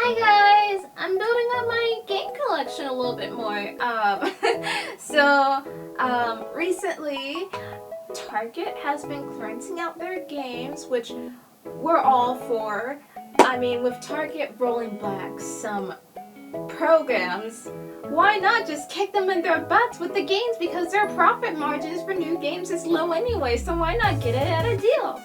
Hi guys! I'm building up my game collection a little bit more. Recently, Target has been clearancing out their games, which we're all for. I mean, with Target rolling back some programs, why not just kick them in their butts with the games, because their profit margins for new games is low anyway, so why not get it at a deal?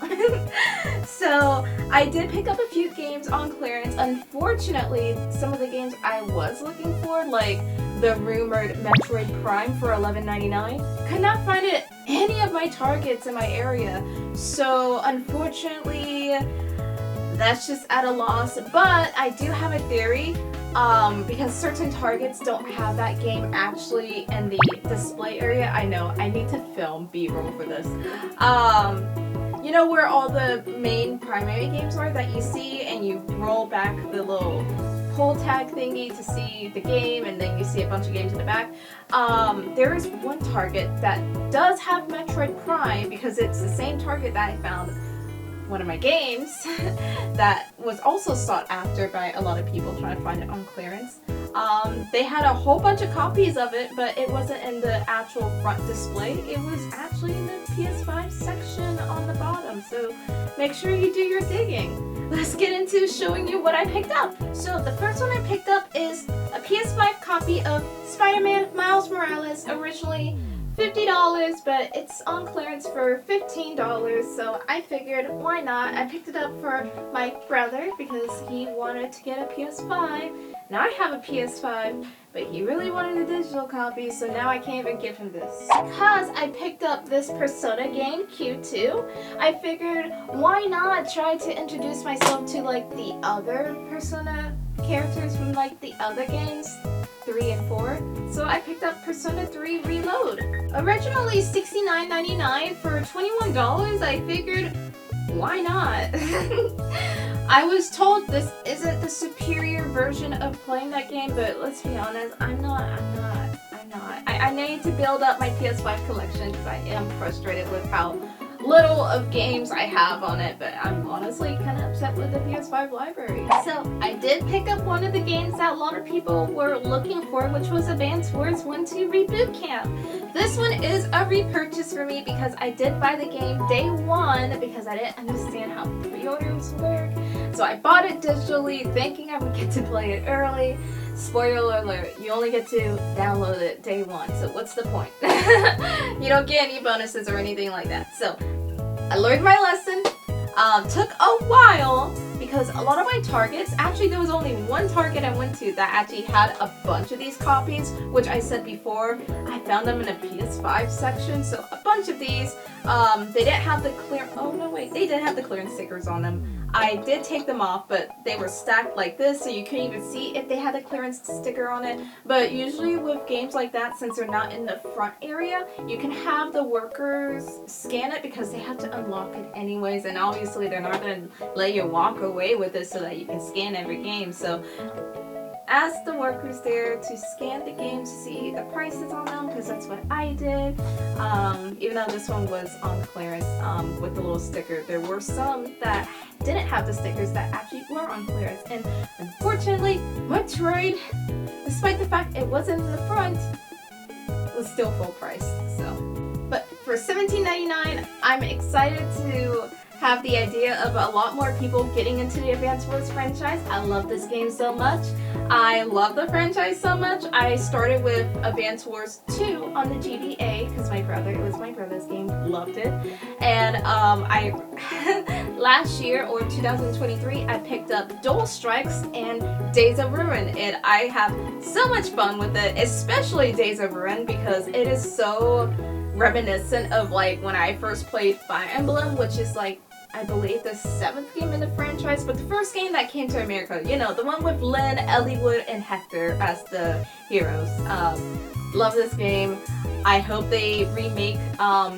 So I did pick up a few games on clearance. Unfortunately, some of the games I was looking for, like the rumored Metroid Prime for $11.99, could not find it at any of my Targets in my area. So unfortunately, that's just at a loss. But I do have a theory. Because certain Targets don't have that game actually in the display area. I know, I need to film B-roll for this. You know where all the main primary games are that you see, and you roll back the little pull tag thingy to see the game, and then you see a bunch of games in the back. There is one Target that does have Metroid Prime, because it's the same Target that I found one of my games that was also sought after by a lot of people trying to find it on clearance. They had a whole bunch of copies of it, but it wasn't in the actual front display. It was actually in the PS5 section on the bottom, so make sure you do your digging. Let's get into showing you what I picked up. So the first one I picked up is a PS5 copy of Spider-Man Miles Morales, originally $50, but it's on clearance for $15, so I figured, why not? I picked it up for my brother because he wanted to get a PS5. Now I have a PS5, but he really wanted a digital copy, so now I can't even give him this. Because I picked up this Persona game, Q2, I figured, why not try to introduce myself to like the other Persona characters from like the other games, 3 and 4. So I picked up Persona 3 Reload. Originally $69.99 for $21, I figured, why not? I was told this isn't the superior version of playing that game, but let's be honest, I'm not. I need to build up my PS5 collection because I am frustrated with how little of games I have on it, but I'm honestly kind of upset with the PS5 library. So I did pick up one of the games that a lot of people were looking for, which was Advance Wars 1-2 Reboot Camp. This one is a repurchase for me because I did buy the game day one because I didn't understand how pre-orders work. So I bought it digitally thinking I would get to play it early. Spoiler alert, you only get to download it day one, so what's the point? You don't get any bonuses or anything like that. So I learned my lesson. Took a while because a lot of my Targets, actually there was only one Target I went to that actually had a bunch of these copies, which I said before, I found them in a PS5 section, so a bunch of these. They didn't have the they did have the clearance stickers on them. I did take them off, but they were stacked like this, so you couldn't even see if they had a clearance sticker on it. But usually with games like that, since they're not in the front area, you can have the workers scan it because they have to unlock it anyways, and obviously they're not going to let you walk away with it so that you can scan every game. So ask the workers there to scan the games to see the prices on them, because that's what I did. Even though this one was on clearance with the little sticker, there were some that didn't have the stickers that actually were on clearance, and unfortunately Metroid, despite the fact it wasn't in the front, was still full price. So, but for $17.99, I'm excited to have the idea of a lot more people getting into the Advance Wars franchise. I love this game so much. I love the franchise so much. I started with Advance Wars 2 on the GBA because it was my brother's game, loved it. And last year, or 2023, I picked up Dual Strikes and Days of Ruin, and I have so much fun with it, especially Days of Ruin, because it is so reminiscent of like when I first played Fire Emblem, which is like, I believe, the 7th game in the franchise, but the first game that came to America, you know, the one with Lynn, Eliwood, and Hector as the heroes. Love this game. I hope they remake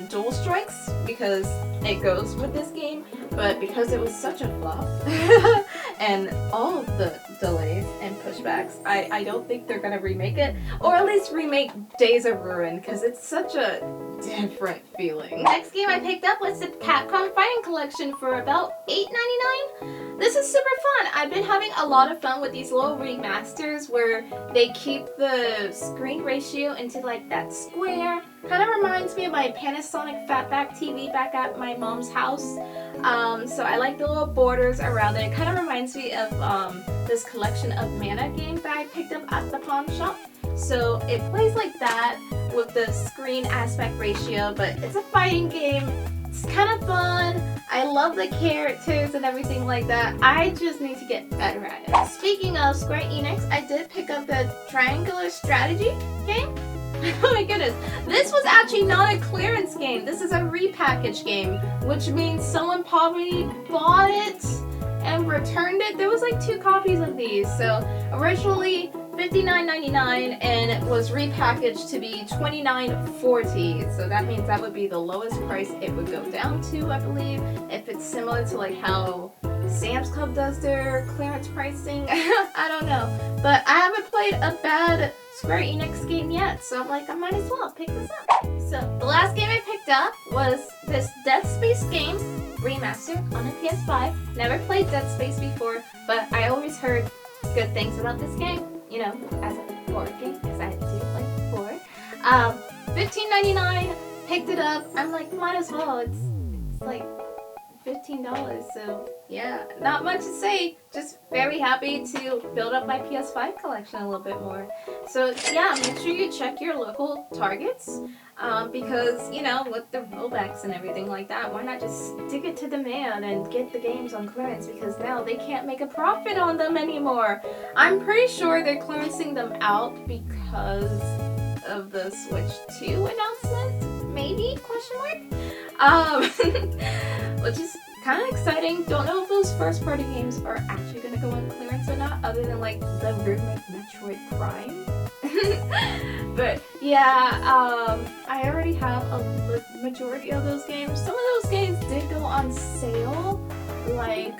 Dual Strikes because it goes with this game, but because it was such a flop and all of the delays and pushbacks, I don't think they're gonna remake it, or at least remake Days of Ruin, because it's such a different feeling. Next game I picked up was the Capcom Fighting Collection for about $8.99. this is super fun. I've been having a lot of fun with these little remasters where they keep the screen ratio into like that square. Kind of reminds me of my Panasonic Fatback TV back at my mom's house. So I like the little borders around it. It kind of reminds me of this collection of Mana games that I picked up at the pawn shop. So it plays like that with the screen aspect ratio, but it's a fighting game. It's kind of fun. I love the characters and everything like that. I just need to get better at it. Speaking of Square Enix, I did pick up the Triangular Strategy game. Oh my goodness. This was actually not a clearance game. This is a repackaged game, which means someone probably bought it and returned it. There was like 2 copies of these. So originally $59.99 and it was repackaged to be $29.40. So that means that would be the lowest price it would go down to, I believe, if it's similar to like how Sam's Club does their clearance pricing. I don't know. But I haven't played a bad Square Enix game yet, so I'm like, I might as well pick this up. So the last game I picked up was this Dead Space game remaster on a PS5. Never played Dead Space before, but I always heard good things about this game. You know, as a horror game, because I do like horror. $15.99, picked it up. I'm like, might as well. It's like $15, so yeah, not much to say. Just very happy to build up my PS5 collection a little bit more. So yeah, make sure you check your local Targets, because, you know, with the rollbacks and everything like that, why not just stick it to the man and get the games on clearance, because now they can't make a profit on them anymore. I'm pretty sure they're clearancing them out because of the Switch 2 announcement, maybe, question mark? Which is kind of exciting. Don't know if those first-party games are actually going to go on clearance or not, other than like the rumored Metroid Prime. But yeah, I already have a majority of those games. Some of those games did go on sale, like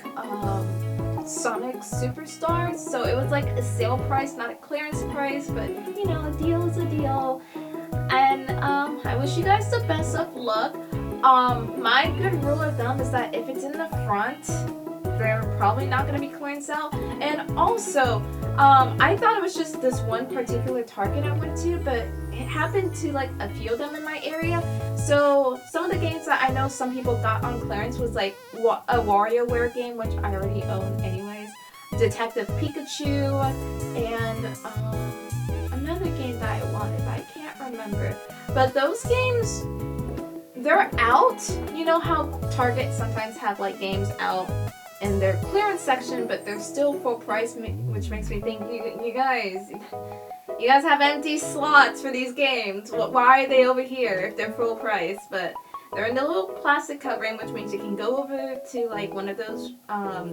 Sonic Superstars, so it was like a sale price, not a clearance price, but you know, a deal is a deal. And I wish you guys the best of luck. My good rule of thumb is that if it's in the front, they're probably not going to be clearance out. And also, I thought it was just this one particular Target I went to, but it happened to like a few of them in my area. So some of the games that I know some people got on clearance was like a WarioWare game, which I already own anyways, Detective Pikachu, and another game that I wanted, but I can't remember. But those games, they're out. You know how Target sometimes have like games out in their clearance section, but they're still full price, which makes me think you guys have empty slots for these games. Why are they over here if they're full price? But they're in the little plastic covering, which means you can go over to like one of those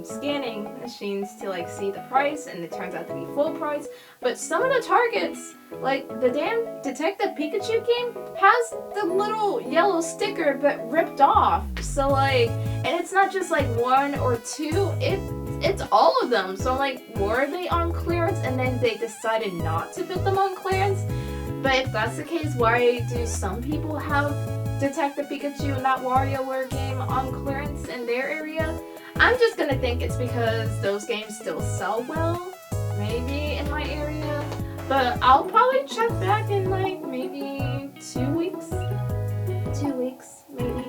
scanning machines to like see the price, and it turns out to be full price. But some of the Targets, like the damn Detective Pikachu game, has the little yellow sticker but ripped off. So like, and it's not just like 1 or 2, it's all of them. So I'm like, were they on clearance and then they decided not to put them on clearance? But if that's the case, why do some people have Detective Pikachu and that WarioWare game on clearance in their area? I'm just gonna think it's because those games still sell well, maybe in my area. But I'll probably check back in like maybe 2 weeks. 2 weeks, maybe,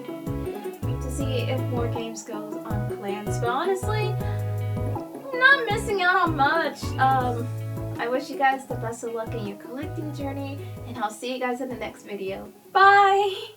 to see if more games go on clearance. But honestly, I'm not missing out on much. I wish you guys the best of luck in your collecting journey, and I'll see you guys in the next video. Bye!